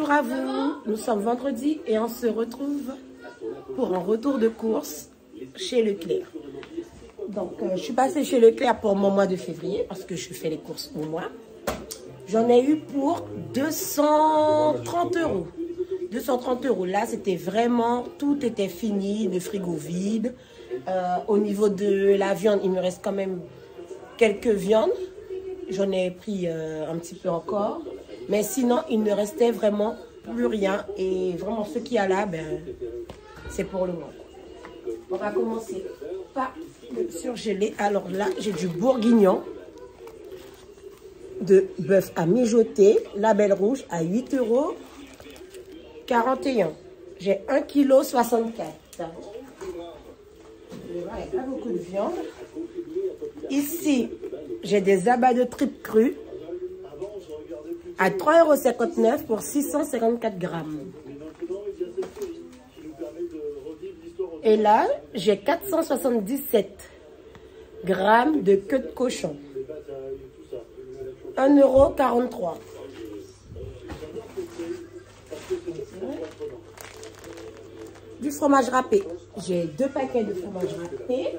Bonjour à vous, nous sommes vendredi et on se retrouve pour un retour de course chez Leclerc. Donc je suis passée chez Leclerc pour mon mois de février parce que je fais les courses au mois. J'en ai eu pour 230 €. 230 €. Là, c'était vraiment, tout était fini, le frigo vide. Au niveau de la viande, il me reste quand même quelques viandes. J'en ai pris un petit peu encore. Mais sinon, il ne restait vraiment plus rien. Et vraiment, ce qu'il y a là, ben, c'est pour le mois. On va commencer par le surgelé. Alors là, j'ai du bourguignon de bœuf à mijoter, label rouge à 8,41 €. J'ai 1,64 kg. Il n'y a pas beaucoup de viande. Ici, j'ai des abats de tripes crues à 3,59 € pour 654 grammes. Et là, j'ai 477 grammes de queue de cochon. 1,43 €. Du fromage râpé. J'ai 2 paquets de fromage râpé.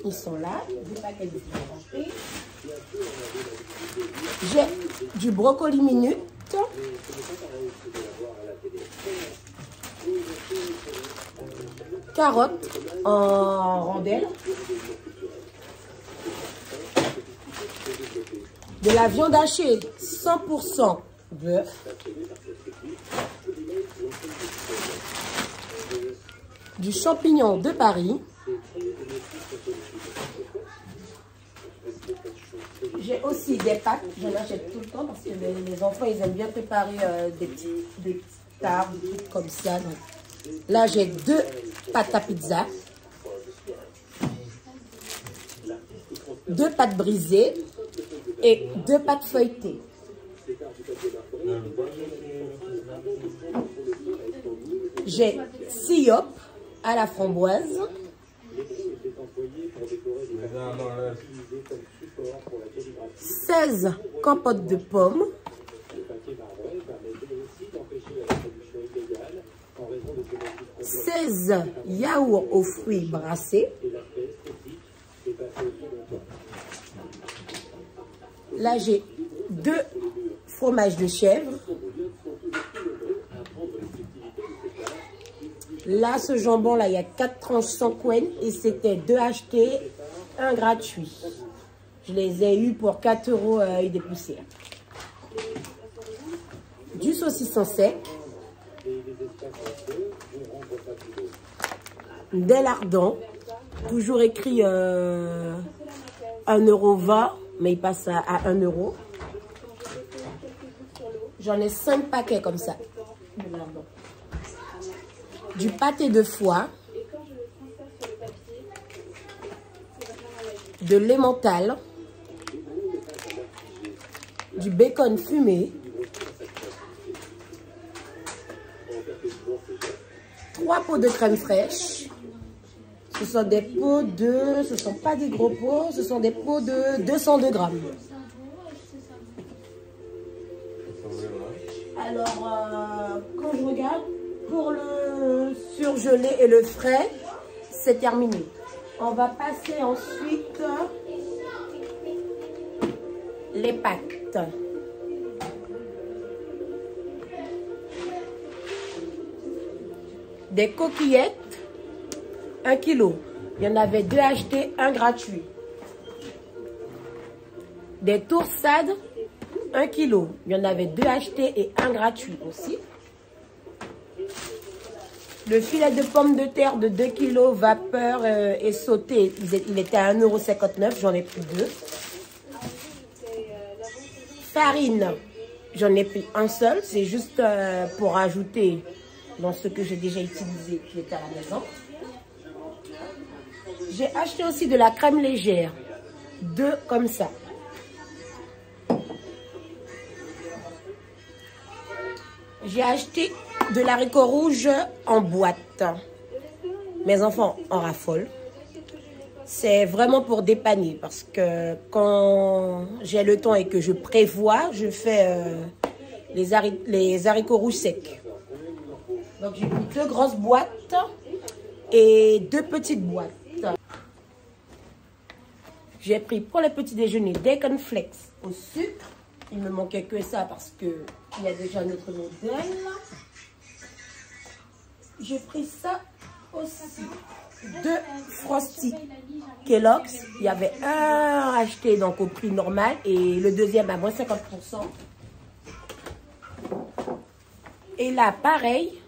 Ils sont là. 2 paquets de fromage râpé. J'ai du brocoli minute. Carottes en rondelles. De la viande hachée 100% bœuf. Du champignon de Paris. J'ai aussi des pâtes, j'en achète tout le temps parce que les enfants ils aiment bien préparer des petites tartes, des trucs comme ça. Donc, là j'ai 2 pâtes à pizza, 2 pâtes brisées et 2 pâtes feuilletées. J'ai 6 yop à la framboise. 16 compotes de pommes. 16 yaourts aux fruits brassés. Là, j'ai 2 fromages de chèvre. Là, ce jambon-là, il y a 4 tranches sans couenne et c'était 2 achetés, 1 gratuit. Je les ai eus pour 4 € et des poussières. Du saucisson sec. Des lardons. Toujours écrit 1,20 €, mais il passe à 1 €. J'en ai 5 paquets comme ça. De lardons. Du pâté de foie. De l'emmental. Du bacon fumé. 3 pots de crème fraîche. Ce sont des pots de... Ce ne sont pas des gros pots, ce sont des pots de 202 grammes. Alors, quand je regarde, pour le surgelé et le frais, c'est terminé. On va passer ensuite les pâtes. Des coquillettes, 1 kg. Il y en avait 2 achetés, 1 gratuit. Des tourssades, 1 kg. Il y en avait 2 achetés et 1 gratuit aussi. Le filet de pommes de terre de 2 kg vapeur et sauté, il était à 1,59 €, j'en ai pris 2. Farine, j'en ai pris un seul, c'est juste pour ajouter dans ce que j'ai déjà utilisé qui était à la maison. J'ai acheté aussi de la crème légère, 2 comme ça. J'ai acheté de l'haricot rouge en boîte. Mes enfants en raffolent. C'est vraiment pour dépanner parce que quand j'ai le temps et que je prévois, je fais les haricots rouges secs. Donc j'ai pris 2 grosses boîtes et 2 petites boîtes. J'ai pris pour le petit déjeuner des cornflakes au sucre. Il me manquait que ça parce qu'il y a déjà notre modèle. J'ai pris ça aussi. 2 Frosty Kellogg's. Il y avait un acheté donc au prix normal et le deuxième à moins 50%. Et là, pareil,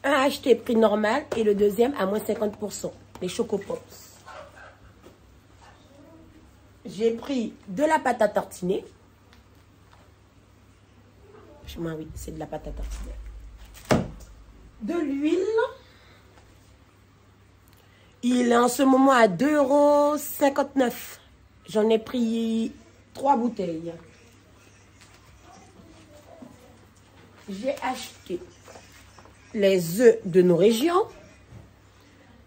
un acheté prix normal et le deuxième à moins 50%. Les Choco Pops. J'ai pris de la pâte à tartiner. Oui, c'est de la pâte à tartiner. De l'huile. Il est en ce moment à 2,59 €. J'en ai pris 3 bouteilles. J'ai acheté les œufs de nos régions.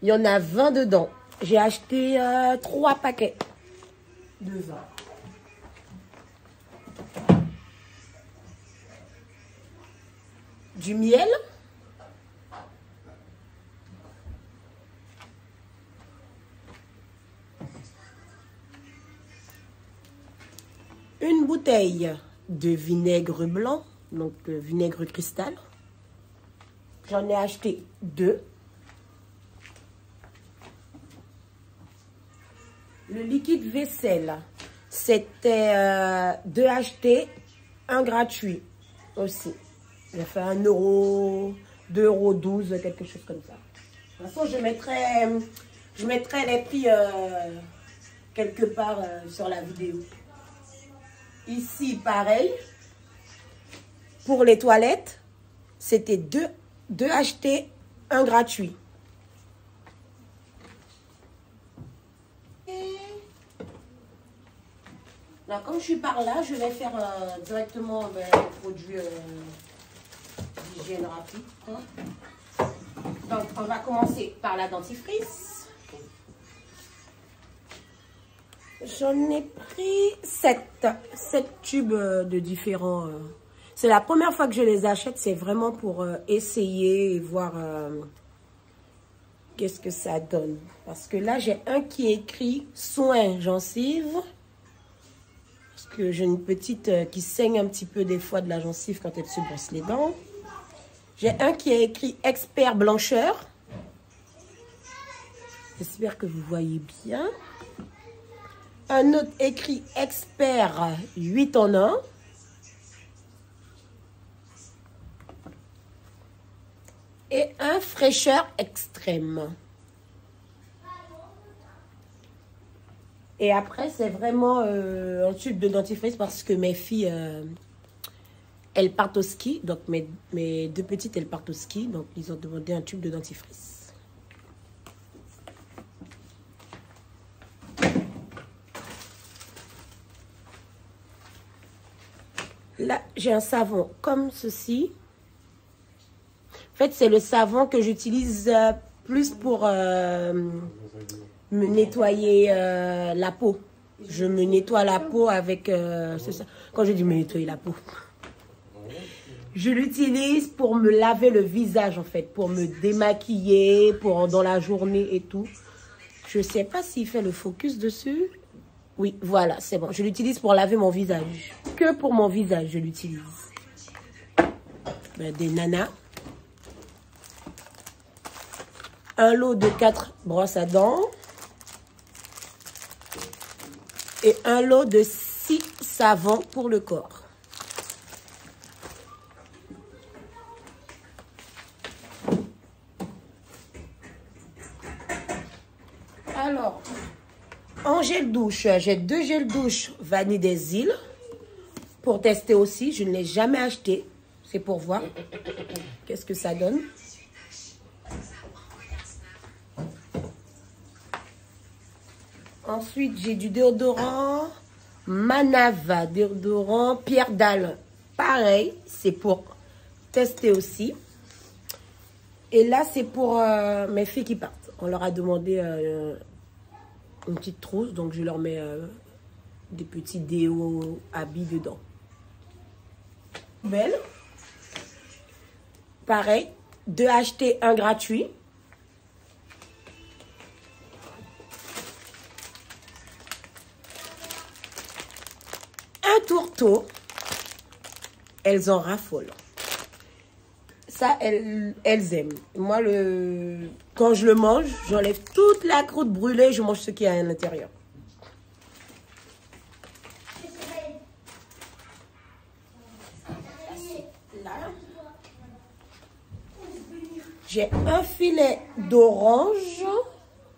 Il y en a 20 dedans. J'ai acheté 3 paquets de 20. Du miel. Une bouteille de vinaigre blanc, donc vinaigre cristal. J'en ai acheté 2. Le liquide vaisselle, c'était 2 achetés, 1 gratuit aussi. J'ai fait 1 €, 2,12 €, quelque chose comme ça. De toute façon, je mettrai les prix quelque part sur la vidéo. Ici, pareil. Pour les toilettes, c'était 2 achetés, 1 gratuit. Là, comme je suis par là, je vais faire directement les produits d'hygiène rapide. Donc, on va commencer par la dentifrice. J'en ai pris 7 tubes de différents. C'est la première fois que je les achète. C'est vraiment pour essayer et voir qu'est-ce que ça donne. Parce que là, j'ai un qui est écrit soins gencives. Parce que j'ai une petite qui saigne un petit peu des fois de la gencive quand elle se brosse les dents. J'ai un qui est écrit expert blancheur. J'espère que vous voyez bien. Un autre écrit expert 8 en 1. Et un fraîcheur extrême. Et après, c'est vraiment un tube de dentifrice parce que mes filles, elles partent au ski. Donc, mes 2 petites, elles partent au ski. Donc, ils ont demandé un tube de dentifrice. Là, j'ai un savon comme ceci. En fait, c'est le savon que j'utilise plus pour me nettoyer la peau. Je me nettoie la peau avec... ça. Quand je dis me nettoyer la peau, je l'utilise pour me laver le visage, en fait. Pour me démaquiller, dans la journée et tout. Je ne sais pas s'il fait le focus dessus. Oui, voilà, c'est bon. Je l'utilise pour laver mon visage. Que pour mon visage, je l'utilise. Des nanas. Un lot de 4 brosses à dents. Et un lot de 6 savons pour le corps. Alors, en gel douche, j'ai 2 gels douche vanille des îles. Pour tester aussi, je ne l'ai jamais acheté. C'est pour voir qu'est-ce que ça donne. Ensuite, j'ai du déodorant Manava, déodorant Pierre Dalle. Pareil, c'est pour tester aussi. Et là, c'est pour mes filles qui partent. On leur a demandé une petite trousse, donc je leur mets des petits déos habits dedans. Belle. Pareil, 2 achetés, 1 gratuit. Un tourteau. Elles en raffolent. Ça, elles aiment. Moi, quand je le mange, j'enlève toute la croûte brûlée, je mange ce qu'il y a à l'intérieur. J'ai un filet d'orange.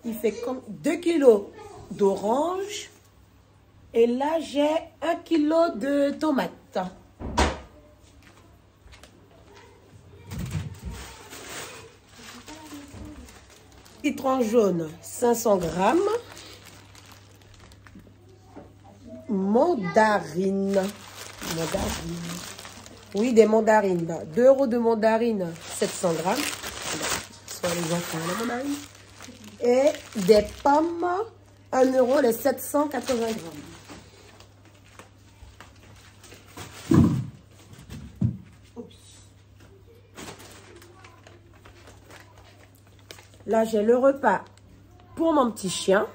Il fait comme 2 kilos d'orange. Et là, j'ai 1 kilo de tomates. Citron jaune, 500 grammes. Mandarine. Oui, des mandarines. 2 € de mandarine, 700 grammes. Soit les enfants, les mandarines. Et des pommes, 1 € les 780 grammes. Là, j'ai le repas pour mon petit chien.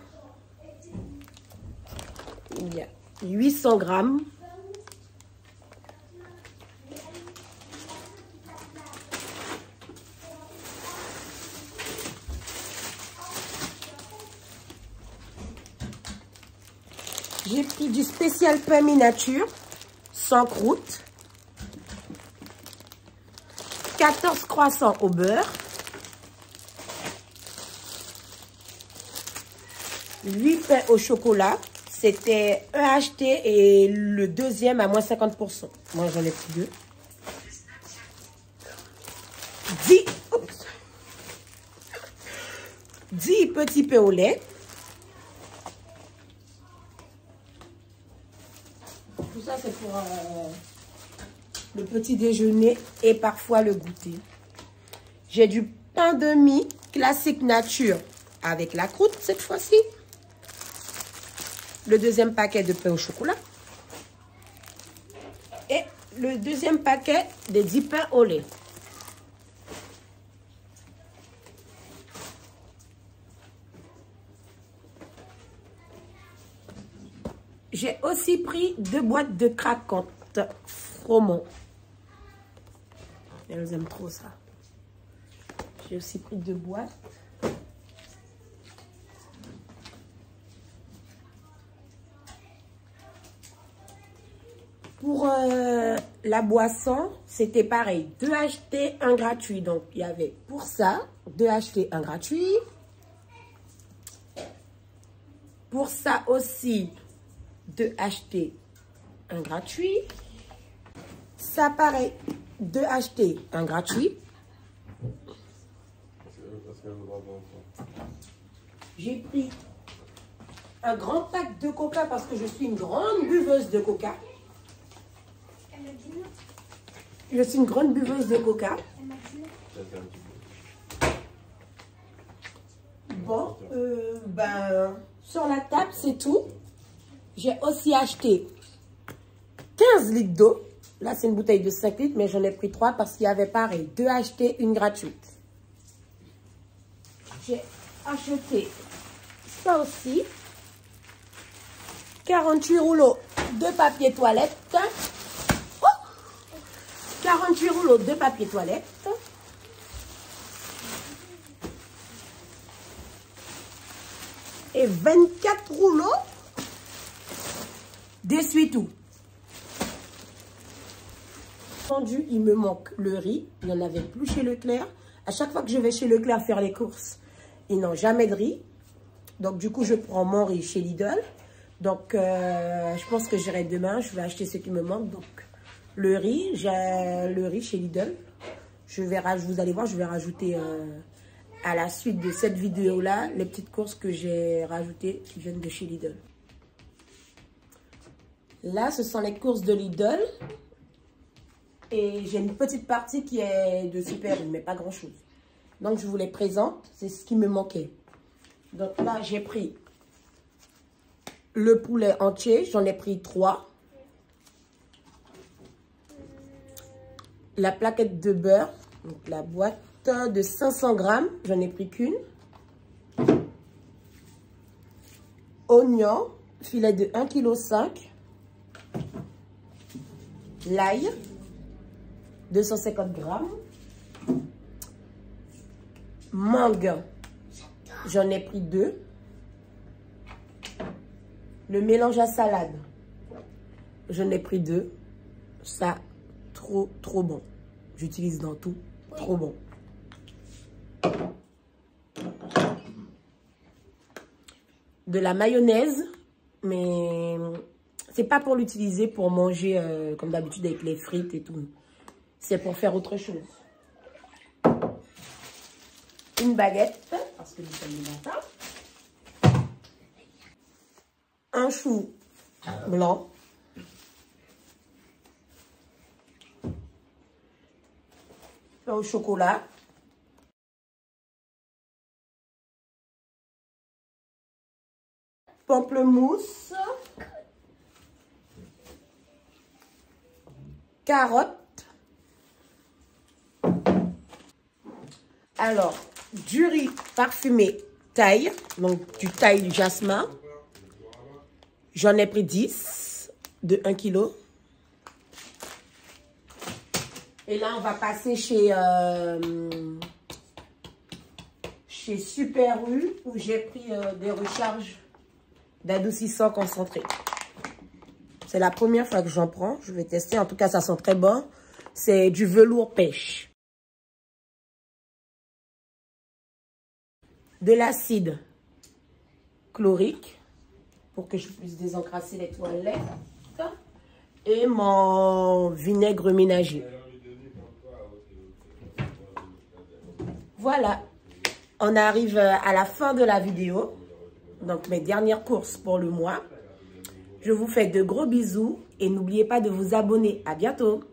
Il y a 800 grammes. J'ai pris du spécial pain miniature, sans croûte. 14 croissants au beurre. 8 pains au chocolat. C'était un acheté et le deuxième à moins 50%. Moi, j'en ai pris 2. 10 petits pains au lait. Tout ça, c'est pour le petit déjeuner et parfois le goûter. J'ai du pain de mie classique nature avec la croûte cette fois-ci. Le deuxième paquet de pain au chocolat. Et le deuxième paquet des 10 pains au lait. J'ai aussi pris 2 boîtes de craquantes froment. Elles aiment trop ça. J'ai aussi pris 2 boîtes. Pour la boisson, c'était pareil. 2 achetés, 1 gratuit. Donc, il y avait pour ça, 2 achetés, 1 gratuit. Pour ça aussi, 2 achetés, 1 gratuit. Ça, pareil, 2 achetés, 1 gratuit. J'ai pris un grand pack de coca parce que je suis une grande buveuse de coca. Je suis une grande buveuse de coca. Bon, sur la table, c'est tout. J'ai aussi acheté 15 litres d'eau. Là, c'est une bouteille de 5 litres, mais j'en ai pris 3 parce qu'il y avait pareil. 2 achetés, 1 gratuite. J'ai acheté ça aussi. 48 rouleaux de papier toilette. 48 rouleaux de papier toilette. Et 24 rouleaux d'essuie-tout. Il me manque le riz. Il n'y en avait plus chez Leclerc. À chaque fois que je vais chez Leclerc faire les courses, ils n'ont jamais de riz. Donc, du coup, je prends mon riz chez Lidl. Donc, je pense que j'irai demain. Je vais acheter ce qui me manque. Donc, le riz, j'ai le riz chez Lidl. Vous allez voir, je vais rajouter à la suite de cette vidéo-là les petites courses que j'ai rajoutées qui viennent de chez Lidl. Là, ce sont les courses de Lidl. Et j'ai une petite partie qui est de Super U, mais pas grand-chose. Donc, je vous les présente. C'est ce qui me manquait. Donc là, j'ai pris le poulet entier. J'en ai pris 3. la plaquette de beurre, donc la boîte de 500 grammes, j'en ai pris qu'une. Oignon, filet de 1,5 kg. L'ail, 250 grammes. Mangue, j'en ai pris 2. Le mélange à salade, j'en ai pris 2. Ça, trop bon. J'utilise dans tout, trop bon. De la mayonnaise, mais c'est pas pour l'utiliser pour manger comme d'habitude avec les frites et tout. C'est pour faire autre chose. Une baguette, parce que nous sommes le matin. Un chou blanc. Pain au chocolat. Pamplemousse. Carottes. Alors, du riz parfumé thaï, donc du thaï du jasmin. J'en ai pris 10 de 1 kg. Et là, on va passer chez Super U, où j'ai pris des recharges d'adoucissant concentré. C'est la première fois que j'en prends. Je vais tester. En tout cas, ça sent très bon. C'est du velours pêche. De l'acide chlorique pour que je puisse désencrasser les toilettes. Et mon vinaigre ménager. Voilà. On arrive à la fin de la vidéo. Donc, mes dernières courses pour le mois. Je vous fais de gros bisous et n'oubliez pas de vous abonner. À bientôt.